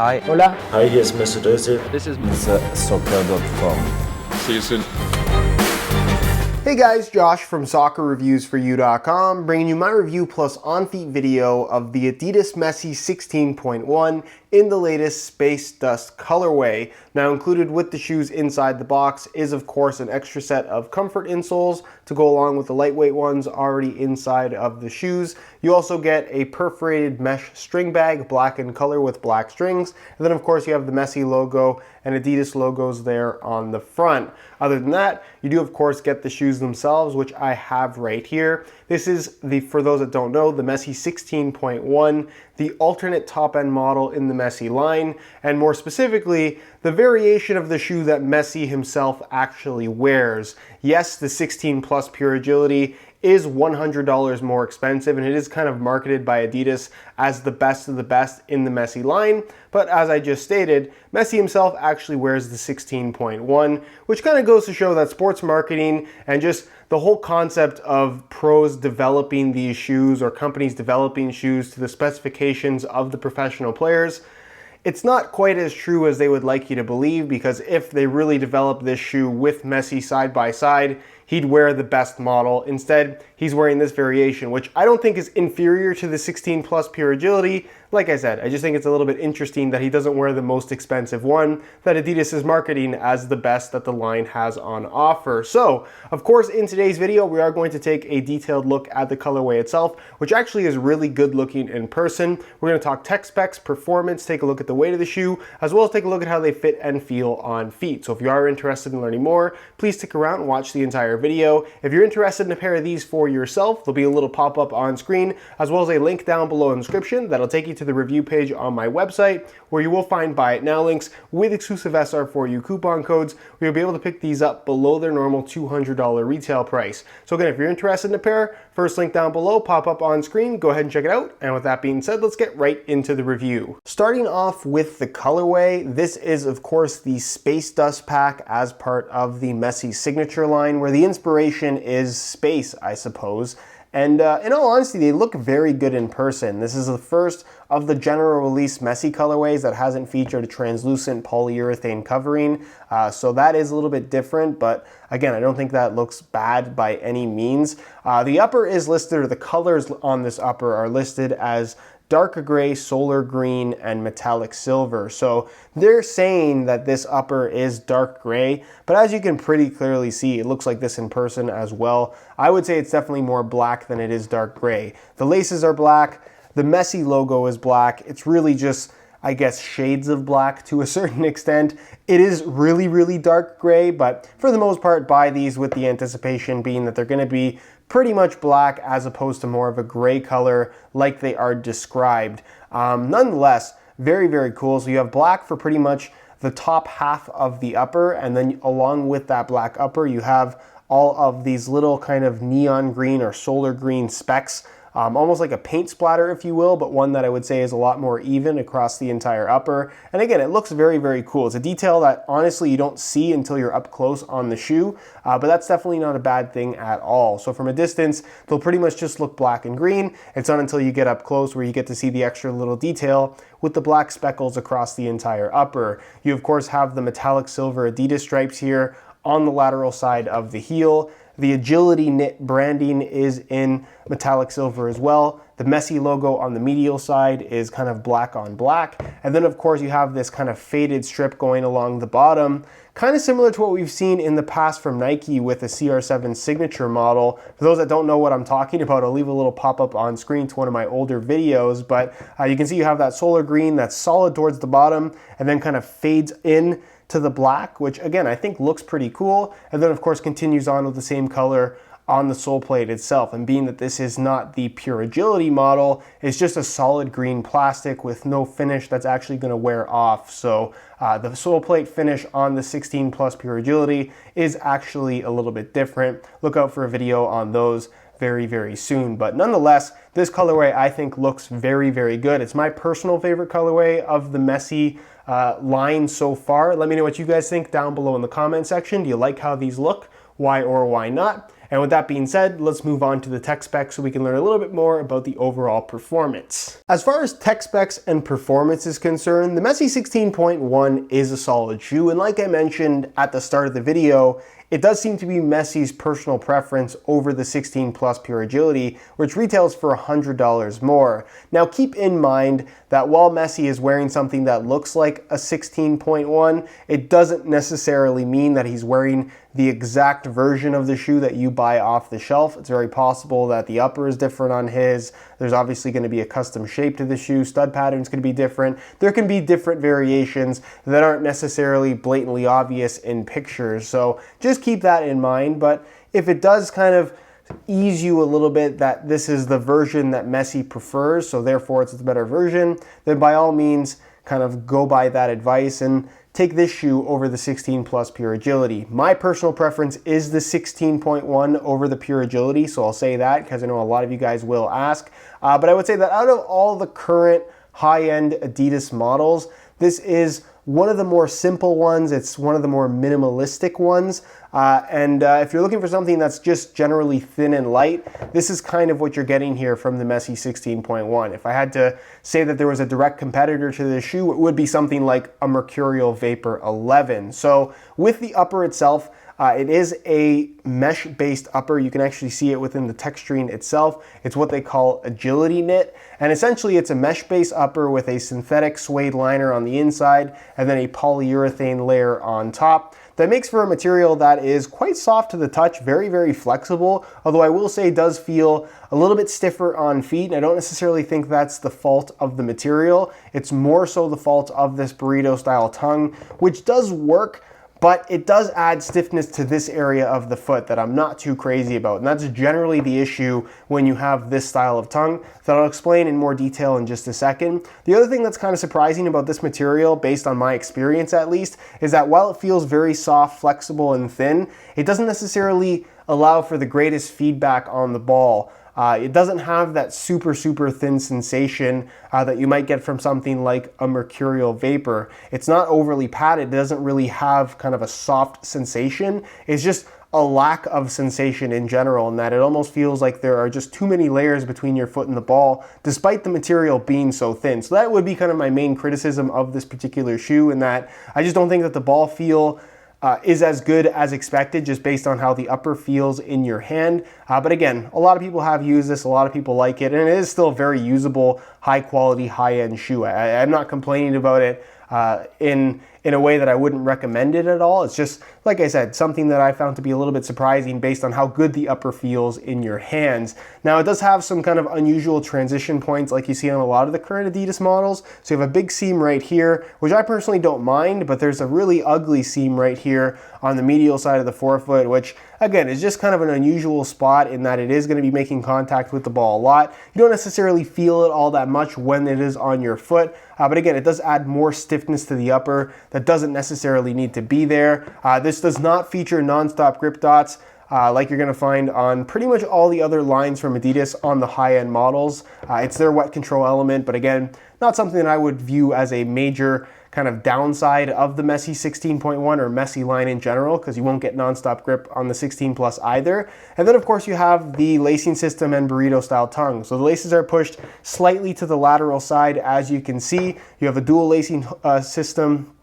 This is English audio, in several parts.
Hi. Hola. Hi, hier ist Mr. Döse. This is Soccer.com. See you soon. Hey guys, Josh from SoccerReviewsForYou.com, bringing you my review plus on-feet video of the Adidas Messi 16.1 in the latest Space Dust colorway. Now included with the shoes inside the box is of course an extra set of comfort insoles to go along with the lightweight ones already inside of the shoes. You also get a perforated mesh string bag, black in color with black strings, and then of course you have the Messi logo and Adidas logos there on the front. Other than that, you do of course get the shoes themselves, which I have right here. This is for those that don't know, the Messi 16.1, the alternate top end model in the Messi line, and more specifically, the variation of the shoe that Messi himself actually wears. Yes, the 16 Plus Pure Agility is $100 more expensive, and it is kind of marketed by Adidas as the best of the best in the Messi line. But as I just stated, Messi himself actually wears the 16.1, which kind of goes to show that sports marketing and just the whole concept of pros developing these shoes or companies developing shoes to the specifications of the professional players, it's not quite as true as they would like you to believe, because if they really developed this shoe with Messi side by side, he'd wear the best model. Instead, he's wearing this variation, which I don't think is inferior to the 16 Plus Pure Agility. Like I said, I just think it's a little bit interesting that he doesn't wear the most expensive one that Adidas is marketing as the best that the line has on offer. So, of course, in today's video, we are going to take a detailed look at the colorway itself, which actually is really good looking in person. We're going to talk tech specs, performance, take a look at the weight of the shoe, as well as take a look at how they fit and feel on feet. So if you are interested in learning more, please stick around and watch the entire video. If you're interested in a pair of these for yourself, there'll be a little pop-up on screen, as well as a link down below in the description that'll take you to the review page on my website, where you will find buy it now links with exclusive SR4U coupon codes, where you'll be able to pick these up below their normal $200 retail price. So again, if you're interested in a pair, first link down below, pop up on screen, go ahead and check it out. And with that being said, let's get right into the review. Starting off with the colorway, this is of course the Space Dust pack as part of the Messi signature line, where the inspiration is space, I suppose. And in all honesty, they look very good in person. This is the first of the general release Messi colorways that hasn't featured a translucent polyurethane covering. So that is a little bit different, but again, I don't think that looks bad by any means. The upper is listed, or the colors on this upper are listed as dark gray, solar green, and metallic silver. So they're saying that this upper is dark gray, but as you can pretty clearly see, it looks like this in person as well. I would say it's definitely more black than it is dark gray. The laces are black, the Messi logo is black. It's really just, I guess, shades of black to a certain extent. It is really, really dark gray, but for the most part, buy these with the anticipation being that they're gonna be pretty much black as opposed to more of a gray color like they are described. Nonetheless, very, very cool. So you have black for pretty much the top half of the upper, and then along with that black upper, you have all of these little kind of neon green or solar green specks, almost like a paint splatter, if you will, but one that I would say is a lot more even across the entire upper. And again, it looks very, very cool. It's a detail that honestly you don't see until you're up close on the shoe, but that's definitely not a bad thing at all. So from a distance, they'll pretty much just look black and green. It's not until you get up close where you get to see the extra little detail with the black speckles across the entire upper. You of course have the metallic silver Adidas stripes here on the lateral side of the heel. The Agility knit branding is in metallic silver as well. The Messi logo on the medial side is kind of black on black. And then of course you have this kind of faded strip going along the bottom, kind of similar to what we've seen in the past from Nike with the CR7 signature model. For those that don't know what I'm talking about, I'll leave a little pop-up on screen to one of my older videos, but you can see you have that solar green that's solid towards the bottom and then kind of fades in to the black, which again, I think looks pretty cool. And then of course continues on with the same color on the sole plate itself. And being that this is not the Pure Agility model, it's just a solid green plastic with no finish that's actually gonna wear off. So the sole plate finish on the 16 Plus Pure Agility is actually a little bit different. Look out for a video on those very, very soon. But nonetheless, this colorway I think looks very, very good. It's my personal favorite colorway of the Messi line so far. Let me know what you guys think down below in the comment section. Do you like how these look? Why or why not? And with that being said, let's move on to the tech specs so we can learn a little bit more about the overall performance. As far as tech specs and performance is concerned, the Messi 16.1 is a solid shoe, and like I mentioned at the start of the video, it does seem to be Messi's personal preference over the 16 Plus Pure Agility, which retails for $100 more. Now keep in mind that while Messi is wearing something that looks like a 16.1, it doesn't necessarily mean that he's wearing the exact version of the shoe that you buy off the shelf. It's very possible that the upper is different on his. There's obviously going to be a custom shape to the shoe. Stud pattern's going to be different. There can be different variations that aren't necessarily blatantly obvious in pictures. So just keep that in mind. But if it does kind of ease you a little bit that this is the version that Messi prefers, so therefore it's the better version, then by all means kind of go by that advice and take this shoe over the 16 Plus Pure Agility. My personal preference is the 16.1 over the Pure Agility, so I'll say that because I know a lot of you guys will ask. But I would say that out of all the current high-end Adidas models, this is one of the more simple ones. It's one of the more minimalistic ones. If you're looking for something that's just generally thin and light, this is kind of what you're getting here from the Messi 16.1. If I had to say that there was a direct competitor to this shoe, it would be something like a Mercurial Vapor 11. So with the upper itself, it is a mesh-based upper. You can actually see it within the texturing itself. It's what they call agility knit. And essentially it's a mesh-based upper with a synthetic suede liner on the inside and then a polyurethane layer on top. That makes for a material that is quite soft to the touch, very, very flexible, although I will say it does feel a little bit stiffer on feet, and I don't necessarily think that's the fault of the material. It's more so the fault of this burrito-style tongue, which does work, but it does add stiffness to this area of the foot that I'm not too crazy about. And that's generally the issue when you have this style of tongue that I'll explain in more detail in just a second. The other thing that's kind of surprising about this material, based on my experience at least, is that while it feels very soft, flexible, and thin, it doesn't necessarily allow for the greatest feedback on the ball. It doesn't have that super thin sensation that you might get from something like a Mercurial Vapor. It's not overly padded. It doesn't really have kind of a soft sensation. It's just a lack of sensation in general, in that it almost feels like there are just too many layers between your foot and the ball, despite the material being so thin. So that would be kind of my main criticism of this particular shoe, in that I just don't think that the ball feel is as good as expected, just based on how the upper feels in your hand. But again, a lot of people have used this, a lot of people like it, and it is still a very usable, high quality, high-end shoe. I'm not complaining about it in a way that I wouldn't recommend it at all. It's just, like I said, something that I found to be a little bit surprising based on how good the upper feels in your hands. Now, it does have some kind of unusual transition points like you see on a lot of the current Adidas models. So you have a big seam right here, which I personally don't mind, but there's a really ugly seam right here on the medial side of the forefoot, which again is just kind of an unusual spot in that it is going to be making contact with the ball a lot. You don't necessarily feel it all that much when it is on your foot, but again, it does add more stiffness to the upper that doesn't necessarily need to be there. This does not feature non-stop grip dots like you're going to find on pretty much all the other lines from Adidas on the high-end models. It's their wet control element, but again, not something that I would view as a major kind of downside of the Messi 16.1 or Messi line in general, because you won't get non-stop grip on the 16 Plus either. And then of course you have the lacing system and burrito style tongue. So the laces are pushed slightly to the lateral side, as you can see. You have a dual lacing system,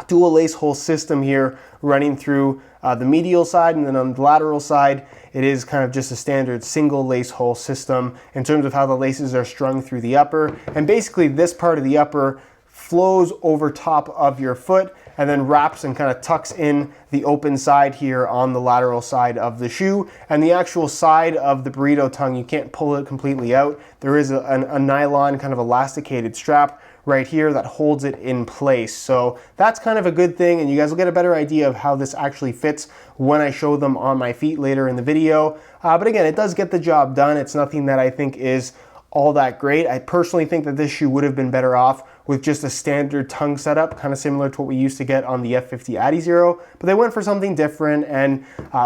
dual lace hole system here running through the medial side, and then on the lateral side it is kind of just a standard single lace hole system in terms of how the laces are strung through the upper. And basically this part of the upper flows over top of your foot and then wraps and kind of tucks in the open side here on the lateral side of the shoe. And the actual side of the burrito tongue, you can't pull it completely out. There is a nylon kind of elasticated strap right here that holds it in place. So that's kind of a good thing, and you guys will get a better idea of how this actually fits when I show them on my feet later in the video. But again, it does get the job done. It's nothing that I think is all that great. I personally think that this shoe would have been better off with just a standard tongue setup, kind of similar to what we used to get on the F50 Adizero, but they went for something different, and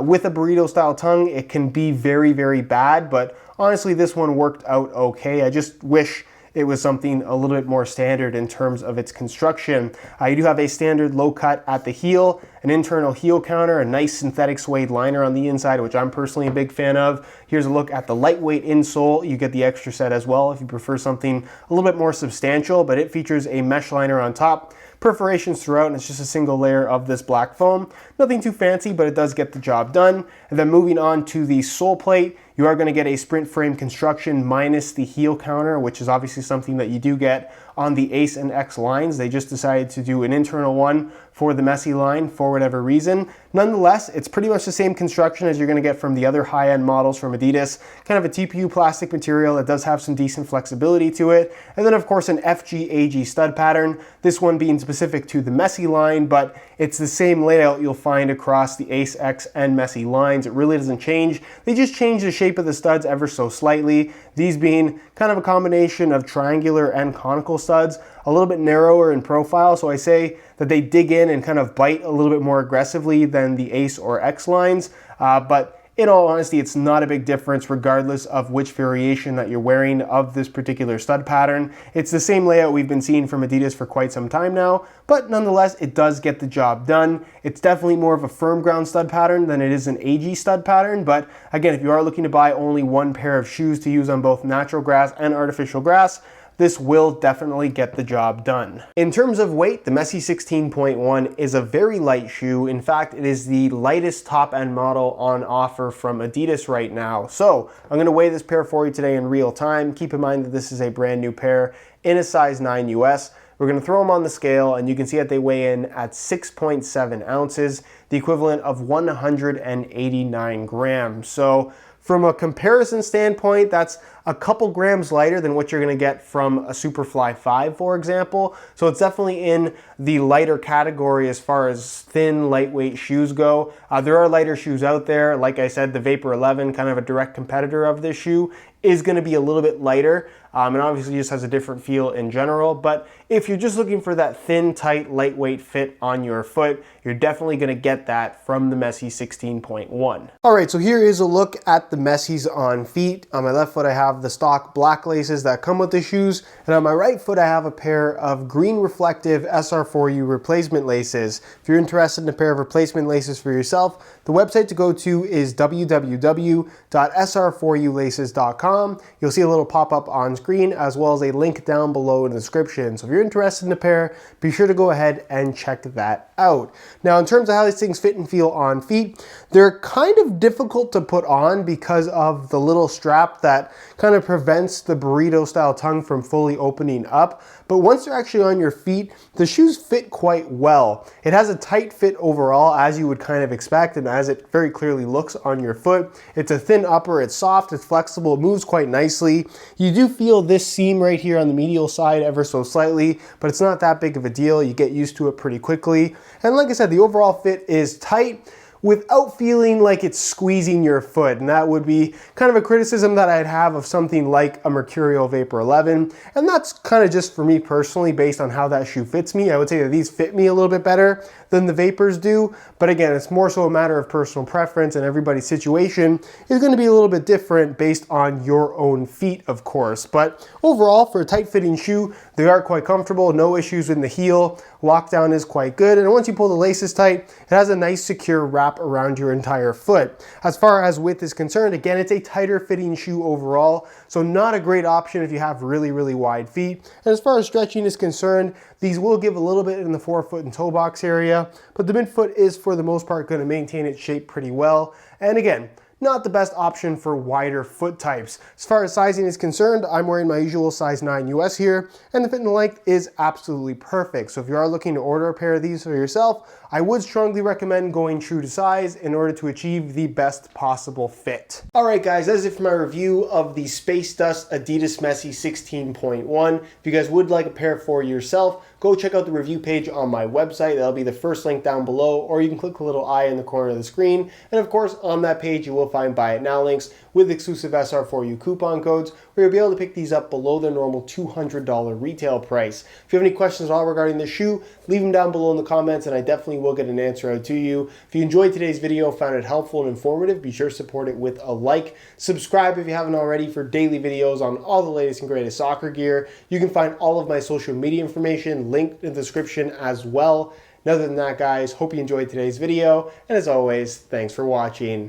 with a burrito style tongue, it can be very, very bad, but honestly, this one worked out okay. I just wish it was something a little bit more standard in terms of its construction. You do have a standard low cut at the heel, an internal heel counter, a nice synthetic suede liner on the inside, which I'm personally a big fan of. Here's a look at the lightweight insole. You get the extra set as well if you prefer something a little bit more substantial, but it features a mesh liner on top, perforations throughout, and it's just a single layer of this black foam. Nothing too fancy, but it does get the job done. And then moving on to the sole plate, you are going to get a sprint frame construction minus the heel counter, which is obviously something that you do get on the Ace and X lines. They just decided to do an internal one for the Messi line for whatever reason. Nonetheless, it's pretty much the same construction as you're going to get from the other high-end models from Adidas. Kind of a TPU plastic material that does have some decent flexibility to it. And then of course an FG-AG stud pattern, this one being specific to the Messi line, but it's the same layout you'll find across the Ace, X, and Messi lines. It really doesn't change. They just change the shape of the studs ever so slightly. These being kind of a combination of triangular and conical studs, a little bit narrower in profile, so I say that they dig in and kind of bite a little bit more aggressively than the Ace or X lines, but in all honesty, it's not a big difference regardless of which variation that you're wearing of this particular stud pattern. It's the same layout we've been seeing from Adidas for quite some time now, but nonetheless, it does get the job done. It's definitely more of a firm ground stud pattern than it is an AG stud pattern, but again, if you are looking to buy only one pair of shoes to use on both natural grass and artificial grass, this will definitely get the job done. In terms of weight, the Messi 16.1 is a very light shoe. In fact, it is the lightest top-end model on offer from Adidas right now. So I'm gonna weigh this pair for you today in real time. Keep in mind that this is a brand new pair in a size 9 US. We're gonna throw them on the scale and you can see that they weigh in at 6.7 ounces, the equivalent of 189 grams. So from a comparison standpoint, that's a couple grams lighter than what you're gonna get from a Superfly 5, for example. So it's definitely in the lighter category as far as thin, lightweight shoes go. There are lighter shoes out there. Like I said, the Vapor 11, kind of a direct competitor of this shoe, is gonna be a little bit lighter. And obviously just has a different feel in general. But if you're just looking for that thin, tight, lightweight fit on your foot, you're definitely gonna get that from the Messi 16.1. All right, so here is a look at the Messis on feet. On my left foot, I have the stock black laces that come with the shoes. And on my right foot, I have a pair of green reflective SR4U replacement laces. If you're interested in a pair of replacement laces for yourself, the website to go to is www.sr4ulaces.com. You'll see a little pop-up on screen as well as a link down below in the description. So if you're interested in a pair, be sure to go ahead and check that out. Now, in terms of how these things fit and feel on feet, they're kind of difficult to put on because of the little strap that kind of prevents the burrito style tongue from fully opening up. But once they're actually on your feet, the shoes fit quite well. It has a tight fit overall, as you would kind of expect, and as it very clearly looks on your foot. It's a thin upper, it's soft, it's flexible, it moves quite nicely. You do feel this seam right here on the medial side ever so slightly, but it's not that big of a deal. You get used to it pretty quickly. And like I said, the overall fit is tight without feeling like it's squeezing your foot. And that would be kind of a criticism that I'd have of something like a Mercurial Vapor 11. And that's kind of just for me personally, based on how that shoe fits me. I would say that these fit me a little bit better than the Vapors do. But again, it's more so a matter of personal preference, and everybody's situation is going to be a little bit different based on your own feet, of course. But overall, for a tight fitting shoe, they are quite comfortable, no issues in the heel. Lockdown is quite good. And once you pull the laces tight, it has a nice secure wrap around your entire foot. As far as width is concerned, again, it's a tighter fitting shoe overall, so not a great option if you have really, really wide feet. And as far as stretching is concerned, these will give a little bit in the forefoot and toe box area, but the midfoot is for the most part going to maintain its shape pretty well. And again, not the best option for wider foot types. As far as sizing is concerned, I'm wearing my usual size 9 US here, and the fit and length is absolutely perfect. So if you are looking to order a pair of these for yourself, I would strongly recommend going true to size in order to achieve the best possible fit. All right, guys, that's it for my review of the Space Dust Adidas Messi 16.1. If you guys would like a pair for yourself, go check out the review page on my website. That'll be the first link down below, or you can click the little eye in the corner of the screen. And of course, on that page, you will find buy it now links with exclusive SR4U coupon codes, where you'll be able to pick these up below their normal $200 retail price. If you have any questions at all regarding this shoe, leave them down below in the comments and I definitely will get an answer out to you. If you enjoyed today's video, found it helpful and informative, be sure to support it with a like. Subscribe if you haven't already for daily videos on all the latest and greatest soccer gear. You can find all of my social media information linked in the description as well. And other than that, guys, hope you enjoyed today's video, and as always, thanks for watching.